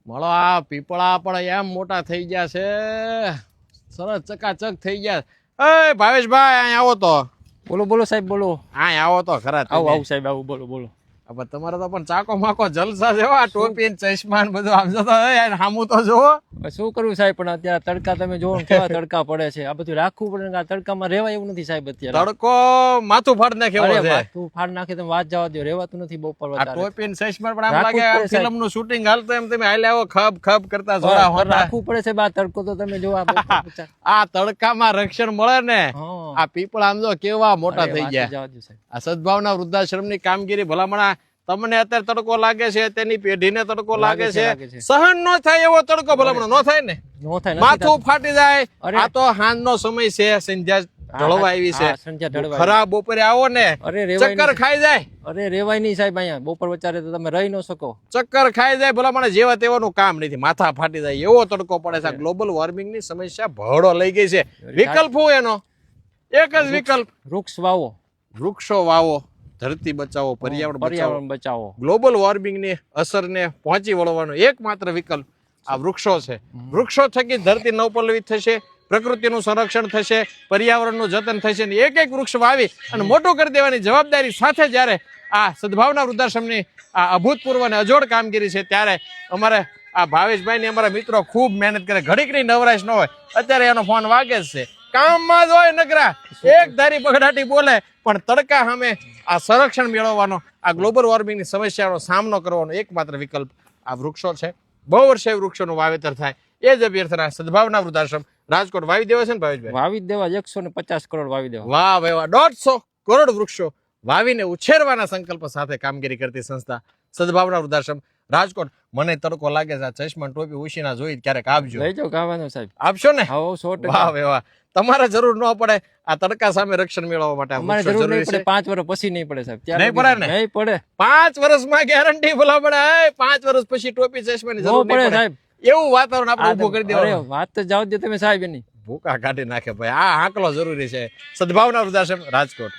મળો આ પીપળા પણ એમ મોટા થઈ ગયા છે, સરસ ચકાચક થઈ ગયા. એ ભાવેશભાઈ અહીં આવો તો. બોલો બોલો સાહેબ બોલો. અહીં આવો તો ખરા. આવું આવું સાહેબ આવું બોલો બોલો. હવે તમારે તો પણ ચાકો માકો જલસા જેવા ટોપી ને ચશ્મા ને બધું આમ જતો સામું તો જોવો. શું કરવું સાહેબ, પણ અત્યારે તડકા તમે જોવો ને કેવા તડકા પડે છે, આ બધું રાખવું પડે ને. આ તડકામાં રહેવાય એવું નથી સાહેબ અત્યારે. તડકો માથું ફાડ નાખે એવો છે. તું ફાડ નાખે તમે વાત જવા દો, રહેવાતું નથી બપોર આ વધારે. ટોપી ને ચશ્મા પણ આમ લાગે ફિલ્મ નું શૂટિંગ હાલતો એમ તમે હાલે આવો ખબ ખબ કરતા જોડા હોતા. રાખવું પડે છે આ તડકો તો તમે જો આ તડકામાં રક્ષણ મળે ને. આ પીપળા આમ જો કેવા મોટા થઈ ગયા. આ સદભાવના વૃદ્ધાશ્રમ ની કામગીરી ભલામણા. તમને અત્યારે તડકો લાગે છે, તેની પેઢીને તડકો લાગે છે, સહન ન થાય એવો તડકો ભલામણો ન થાય ને. માથું ફાટી જાય. આ તો હાંજ નો સમય છે, સંધ્યા ઢળવા આવી છે. ખરાબ બપોરે આવો ને ચક્કર ખાઈ જાય. અરે રેવાય નહીં સાહેબ, અહીંયા બપોર વચારે તો તમે રહી ન શકો. ચક્કર ખાઈ જાય ભલામણ, જેવા તેવાનું કામ નથી. માથા ફાટી જાય એવો તડકો પડે છે. ગ્લોબલ વોર્મિંગ ની સમસ્યા ભળો લઈ ગઈ છે. વિકલ્પ શું એનો? એક જ વિકલ્પ, વૃક્ષ વાવો, વૃક્ષો વાવો, ધરતી બચાવો, પર્યાવરણ બચાવો. ગ્લોબલ વોર્મિંગ ની અસરને પહોંચી વળવાનો એકમાત્ર વિકલ્પ આ વૃક્ષો છે. વૃક્ષો થકી ધરતી નવપલ્લવિત થશે, પ્રકૃતિનું સંરક્ષણ થશે, પર્યાવરણનું જતન થશે. ને એક એક વૃક્ષ વાવી અને મોટું કરી દેવાની જવાબદારી સાથે જ્યારે આ સદભાવના વૃદ્ધાશ્રમની આ અભૂતપૂર્વ અને અજોડ કામગીરી છે, ત્યારે અમારે આ ભાવેશભાઈ ને અમારા મિત્રો ખૂબ મહેનત કરે. ઘડીકની નવરાશ ન હોય, અત્યારે એનો ફોન વાગે જ છે. કામમાં જ હોય નકરા, એક ધારી બગડાટી બોલે. પણ તડકા સામે આ સંરક્ષણ મેળવવાનો, આ ગ્લોબલ વોર્મિંગની સમસ્યાનો સામનો કરવાનો એકમાત્ર વિકલ્પ આ વૃક્ષો છે. બહુ વર્ષે વૃક્ષોનું વાવેતર થાય એ જ અભ્યર્થના સદભાવના વૃદ્ધાશ્રમ રાજકોટ વાવી દેવા છે ને ભાવેશભાઈ? વાવી દેવા 150 કરોડ વાવી દેવા. વાહ ભાઈ વાહ. 150 કરોડ વૃક્ષો વાવીને ઉછેરવાના સંકલ્પ સાથે કામગીરી કરતી સંસ્થા સદભાવના વૃદ્ધાશ્રમ રાજકોટ. મને તડકો લાગે છે, આ ચશ્મા ટોપી ઉછીના જોઈ ક્યારેક આપજો. લઈ જાઓ ગાવાનો સાહેબ. આપશો ને? હા 100%. વાહ ભાઈ વાહ. તમારે જરૂર ન પડે આ તડકા સામે રક્ષણ મેળવવા માટે. અમારે જરૂર નહીં પડે, 5 વર્ષ પછી નહીં પડે સાહેબ. નહીં પડે ને? નહીં પડે. 5 વર્ષમાં ગેરંટી ભલા પડે. 5 વર્ષ પછી ટોપી ચશ્માની જરૂર નહીં પડે સાહેબ. એવું વાતાવરણ આપણે ઉભું કરી દેવાનું. વાત તો જાવ દે તમે સાહેબ એની. ભૂકા કાઢી નાખે ભાઈ. આ આંકલો જરૂરી છે. સદભાવના વૃદ્ધાશ્રમ રાજકોટ.